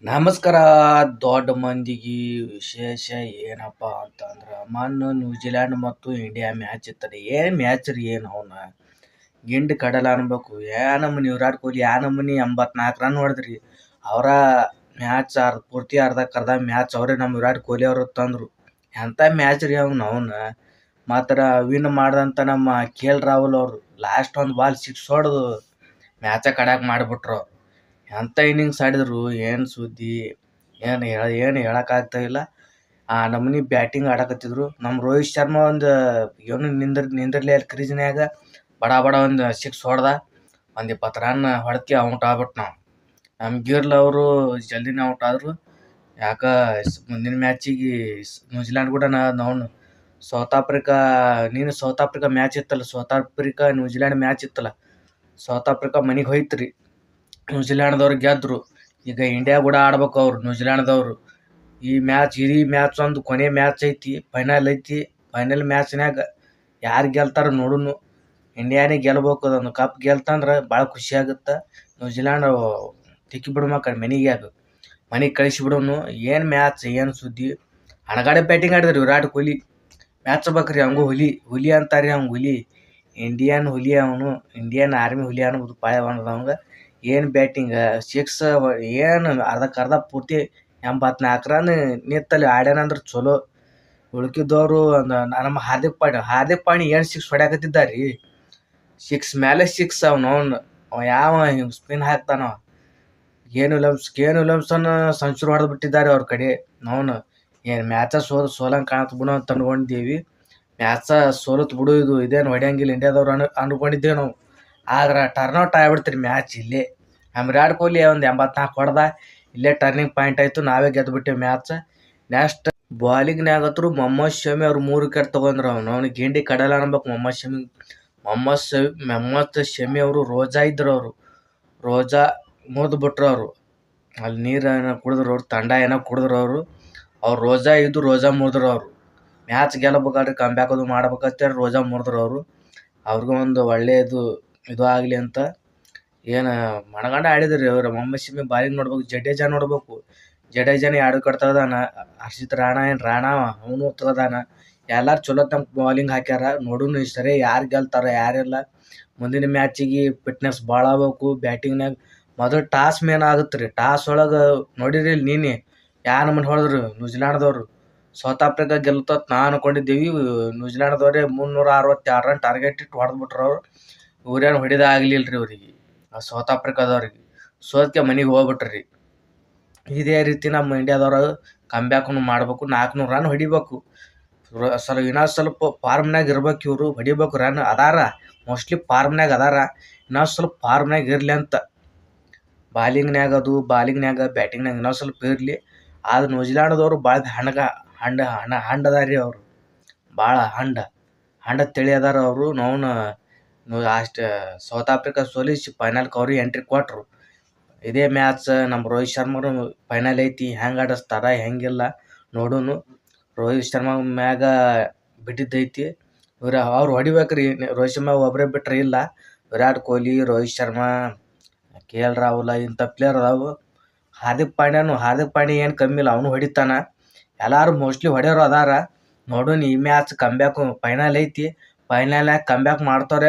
ನಮಸ್ಕಾರ. ದೊಡ್ಡ ಮಂದಿಗೆ ವಿಶೇಷ ಏನಪ್ಪಾ ಅಂತಂದ್ರೆ ಮೊನ್ನೆ ನ್ಯೂಜಿಲ್ಯಾಂಡ್ ಮತ್ತು ಇಂಡಿಯಾ ಮ್ಯಾಚ್ ಇತ್ತರಿ. ಏನು ಮ್ಯಾಚ್ ರೀ, ಏನು ಅವನ ಗಿಂಡ್ ಕಡಲ ಅನ್ಬೇಕು. ಏನಮ್ಮನಿ ವಿರಾಟ್ ಕೊಹ್ಲಿ ಏನಮ್ಮನಿ 84 ರನ್ ಹೊಡೆದ್ರಿ. ಅವರ ಮ್ಯಾಚ್ ಪೂರ್ತಿ ಅರ್ಧಕ್ಕರ್ಧ ಮ್ಯಾಚ್ ಅವರೇ ನಮ್ಮ ವಿರಾಟ್ ಕೊಹ್ಲಿ ಅವರು ತಂದರು. ಎಂಥ ಮ್ಯಾಚ್ ರೀ ಅವನು. ಮಾತ್ರ ವಿನ್ ಮಾಡಿದಂಥ ನಮ್ಮ KL ರಾಹುಲ್ ಅವರು ಲಾಸ್ಟ್ ಒಂದು ಬಾಲ್ 6 ಹೊಡೆದು ಮ್ಯಾಚ ಕಡ್ಯಾಕ್ ಮಾಡಿಬಿಟ್ರು. ಎಂಥ ಇನ್ನಿಂಗ್ಸ್ ಆಡಿದ್ರು, ಏನು ಸುದ್ದಿ, ಏನು ಹೇಳೋಕ್ಕಾಗ್ತಾ ಇಲ್ಲ. ಆ ನಮೂನಿ ಬ್ಯಾಟಿಂಗ್ ಆಡಕತ್ತಿದ್ರು. ನಮ್ಮ ರೋಹಿತ್ ಶರ್ಮಾ ಒಂದು ಏನು ನಿಂದಿರ್ಲಿ ಅಲ್ಲಿ ಕ್ರೀಜ್ನ್ಯಾಗ ಬಡ ಒಂದು 6 ಹೊಡೆದ, ಒಂದು 20 ರನ್ ಹೊಡೆಕೆ ಔಟ್ ಆಗ್ಬಿಟ್ಟು ನಾವು. ನಮ್ಮ ಗಿರ್ಲ್ ಅವರು ಜಲ್ದಿನೇ ಔಟ್ ಆದರು. ಯಾಕೆ ಮುಂದಿನ ಮ್ಯಾಚಿಗೆ ನ್ಯೂಜಿಲ್ಯಾಂಡ್ ಕೂಡ ನಾವು ಸೌತ್ ಆಫ್ರಿಕಾ ಮ್ಯಾಚ್ ಇತ್ತಲ್ಲ, ಸೌತ್ ಆಫ್ರಿಕಾ ನ್ಯೂಜಿಲ್ಯಾಂಡ್ ಮ್ಯಾಚ್ ಇತ್ತಲ್ಲ, ಸೌತ್ ಆಫ್ರಿಕಾ ಮನೆಗೆ ಹೋಯ್ತು ರೀ. ನ್ಯೂಜಿಲ್ಯಾಂಡ್ದವ್ರು ಗೆದ್ದರು. ಈಗ ಇಂಡಿಯಾ ಕೂಡ ಆಡ್ಬೇಕು ಅವ್ರು, ನ್ಯೂಜಿಲ್ಯಾಂಡ್ದವರು. ಈ ಮ್ಯಾಚ್ ಒಂದು ಕೊನೆ ಮ್ಯಾಚ್ ಐತಿ, ಫೈನಲ್ ಐತಿ. ಫೈನಲ್ ಮ್ಯಾಚ್ನಾಗ ಯಾರು ಗೆಲ್ತಾರ ನೋಡುನು. ಇಂಡಿಯಾನೇ ಗೆಲ್ಬೇಕು, ಅದೊಂದು ಕಪ್ ಗೆಲ್ತಂದ್ರೆ ಭಾಳ ಖುಷಿ ಆಗುತ್ತೆ. ನ್ಯೂಜಿಲ್ಯಾಂಡ್ ತಿಕ್ಕಿ ಬಿಡಮ ಕಡೆ ಮನೆಗೆ ಕಳಿಸಿಬಿಡೋನು. ಏನು ಮ್ಯಾಚ್, ಏನು ಸುದ್ದಿ. ಹಣಗಾಡೆ ಬ್ಯಾಟಿಂಗ್ ಆಡಿದ್ರಿ ವಿರಾಟ್ ಕೊಹ್ಲಿ. ಮ್ಯಾಚ್ ಬೇಕ್ರಿ, ಹಂಗೂ ಹುಲಿ ಅಂತಾರೆ ಅವ್ನು. ಇಂಡಿಯನ್ ಹುಲಿ ಅವನು, ಇಂಡಿಯನ್ ಆರ್ಮಿ ಹುಲಿ ಅನ್ನೋದು ಪಾಯ ಬಂದವಂಗೆ. ಏನು ಬ್ಯಾಟಿಂಗ್, 6 ಏನು ಅರ್ಧಕ್ಕರ್ಧ ಪೂರ್ತಿ 84 ರನ್ ನಿತ್ತಲ್ಲಿ ಆಡ್ಯಾನಂದ್ರೆ ಚಲೋ. ಉಳ್ಕಿದ್ದವರು ನಮ್ಮ ಹಾರ್ದಿಕ್ ಪಾಂಡ್ಯ ಏನು 6 ಹೊಡ್ಯಾಕತ್ತಿದ್ದಾರೆ ರೀ. 6 ಮೇಲೆ 6 ಅವ ಯಾವ ಸ್ಪಿನ್ ಹಾಕ್ತಾನವ. ಕೇನ್ ವಿಲಿಯಮ್ಸನ್ ಸೆಂಚುರಿ ಹೊಡೆದು ಬಿಟ್ಟಿದ್ದಾರೆ ಅವ್ರ ಕಡೆ. ಏನು ಮ್ಯಾಚ ಸೋಲಂಗೆ ಕಾಣತ್ ಬಿಡು ಅಂತ ಅಂದ್ಕೊಂಡಿದ್ದೀವಿ. ಮ್ಯಾಚ ಸೋಲತ್ ಬಿಡು, ಇದೇನು ಹೊಡ್ಯಂಗಿಲ್ಲ ಇಂಡಿಯಾದವ್ರು ಅಂದ್ಕೊಂಡಿದ್ದೇವೆ ನಾವು. ಆದ್ರೆ ಟರ್ನ್ಔಟ್ ಆಗ್ಬಿಡ್ತೀರಿ ಮ್ಯಾಚ್ ಇಲ್ಲೇ. ನಮ್ಮ ವಿರಾಟ್ ಕೊಹ್ಲಿ ಒಂದು 84 ಹೊಡೆದ, ಇಲ್ಲೇ ಟರ್ನಿಂಗ್ ಪಾಯಿಂಟ್ ಆಯಿತು, ನಾವೇ ಗೆದ್ದುಬಿಟ್ಟೇವೆ ಮ್ಯಾಚ್. ನೆಕ್ಸ್ಟ್ ಬಾಲಿಂಗ್ನಾಗತ್ರು ಮೊಹಮ್ಮದ್ ಶಮಿ ಅವ್ರು 3 ವಿಕೆಟ್ ತೊಗೊಂಡ್ರು. ಅವ್ನಿಗೆ ಗಿಂಡಿ ಕಡಲ ಅನ್ಬೇಕು ಮೊಹಮ್ಮದ್ ಶಮಿ ಅವರು. ರೋಜಾ ಇದ್ರು ಅವರು, ರೋಜಾ ಮುರಿದು ಬಿಟ್ರು ಅವರು. ಅಲ್ಲಿ ನೀರು ಏನೋ ಕುಡಿದ್ರು ಅವ್ರು, ತಂಡ ಏನೋ ಕುಡಿದ್ರು ಅವರು. ರೋಜಾ ಮುರಿದ್ರು ಅವರು. ಮ್ಯಾಚ್ ಗೆಲ್ಲಬೇಕಾದ್ರೆ ಕಂಬ್ಯಾಕ್ ಅದು ಮಾಡ್ಬೇಕಂತೇಳಿ ರೋಜಾ ಮುರಿದ್ರು ಅವರು. ಅವ್ರಿಗೂ ಒಂದು ಒಳ್ಳೆಯದು ಇದು ಆಗಲಿ ಅಂತ ಏನು ಮನಗಂಡ ಆಡಿದ್ರಿ ಅವರು. ಮೊಹಮ್ಮದ್ ಶಮಿ ಬಾಲಿಂಗ್ ನೋಡ್ಬೇಕು, ಜಡೇಜಾ ನೋಡ್ಬೇಕು. ಜಡೇಜಾನೇ 2 ವಿಕೆಟ್ ತೆಗ್ದಾನ. ಹರ್ಷಿತ್ ರಾಣಾ ಅವನು ತೆಗ್ದಾನ. ಎಲ್ಲರೂ ಚಲೋ ತಮ್ಮ ಬಾಲಿಂಗ್ ಹಾಕ್ಯಾರ. ನೋಡುನು ಈ ಸರಿ ಯಾರು ಗೆಲ್ತಾರ ಯಾರೆಲ್ಲ. ಮುಂದಿನ ಮ್ಯಾಚಿಗೆ ಫಿಟ್ನೆಸ್ ಭಾಳ ಆಗ್ಬೇಕು ಬ್ಯಾಟಿಂಗ್ನಾಗ. ಮೊದಲು ಟಾಸ್ ಮೇನ್ ಆಗುತ್ತೆ ರೀ. ಟಾಸ್ ಒಳಗೆ ನೋಡಿರಿ ಇಲ್ಲಿ ನೀನೆ ಯಾವ ನಮ್ಮನ್ನು ಹೊಡೆದ್ರು ನ್ಯೂಜಿಲ್ಯಾಂಡ್ದವರು. ಸೌತ್ ಆಫ್ರಿಕಾ ಗೆಲ್ತತ್ ನಾ ಅನ್ಕೊಂಡಿದ್ದೀವಿ. ನ್ಯೂಜಿಲ್ಯಾಂಡ್ದವ್ರೆ 362 ರನ್ ಟಾರ್ಗೆಟ್ ಇಟ್ಟು ಹೊಡೆದ್ಬಿಟ್ರು ಅವರು. ಇವ್ರೇನು ಹೊಡಿದಾಗಲಿಲ್ಲ ರೀ ಅವ್ರಿಗೆ, ಸೌತ್ ಆಫ್ರಿಕಾದವ್ರಿಗೆ. ಸೋದಕ್ಕೆ ಮನೆಗೆ ಹೋಗ್ಬಿಟ್ರಿ. ಇದೇ ರೀತಿ ನಮ್ಮ ಇಂಡಿಯಾದವ್ರು ಕಂಬ್ಯಾಕನ್ನು ಮಾಡಬೇಕು. 400 ರನ್ ಹೊಡಿಬೇಕು. ಇನ್ನೊಂದು ಸ್ವಲ್ಪ ಫಾರ್ಮ್ನಾಗ ಇರ್ಬೇಕು ಇವರು, ಹೊಡಿಬೇಕು ರನ್. ಅದಾರ ಮೋಸ್ಟ್ಲಿ ಫಾರ್ಮ್ನಾಗ ಅದಾರ, ಇನ್ನೊಂದು ಸ್ವಲ್ಪ ಫಾರ್ಮ್ನಾಗ ಇರಲಿ ಅಂತ. ಬಾಲಿಂಗ್ನಾಗ ಬ್ಯಾಟಿಂಗ್ನಾಗ ಇನ್ನೊಂದು ಸ್ವಲ್ಪ ಇರಲಿ. ಆದ್ರೆ ನ್ಯೂಜಿಲ್ಯಾಂಡ್ದವರು ಭಾಳ ಹಂಡ ಅದಾರ ರೀ ಅವರು. ಭಾಳ ಹಂಡ ತಿಳಿ ಅದಾರ ಅವರು. ಅಷ್ಟು ಸೌತ್ ಆಫ್ರಿಕಾ ಸೋಲಿಸಿ ಫೈನಲ್ಗೆ ಅವ್ರಿಗೆ ಎಂಟ್ರಿ ಕೊಟ್ಟರು. ಇದೇ ಮ್ಯಾಚ್ ನಮ್ಮ ರೋಹಿತ್ ಶರ್ಮರು ಫೈನಲ್ ಐತಿ, ಹೆಂಗೆ ಆಡಿಸ್ತಾರ ಹೆಂಗಿಲ್ಲ ನೋಡೋನು. ರೋಹಿತ್ ಶರ್ಮಾ ಮ್ಯಾಗ ಬಿಟ್ಟಿದ್ದೈತಿ. ಅವ್ರು ಹೊಡಿಬೇಕ್ರಿ. ರೋಹಿತ್ ಶರ್ಮಾ ಒಬ್ಬರೇ ಬಿಟ್ಟರೆ ಇಲ್ಲ. ವಿರಾಟ್ ಕೊಹ್ಲಿ, ರೋಹಿತ್ ಶರ್ಮಾ, KL ರಾಹುಲ್ ಇಂಥ ಪ್ಲೇಯರ್ ಅದಾವು. ಹಾರ್ದಿಕ್ ಪಾಂಡ್ಯ ಏನು ಕಮ್ಮಿ ಇಲ್ಲ, ಅವನು ಹೊಡಿತಾನ. ಎಲ್ಲರೂ ಮೋಸ್ಟ್ಲಿ ಹೊಡೆಯೋರು ಅದಾರ. ನೋಡೋಣ ಈ ಮ್ಯಾಚ್ ಕಂಬ್ಯಾಕ್ ಫೈನಲ್ ಐತಿ. ಫೈನಲ್ನಾಗ ಕಂಬ್ಯಾಕ್ ಮಾಡ್ತಾರೆ.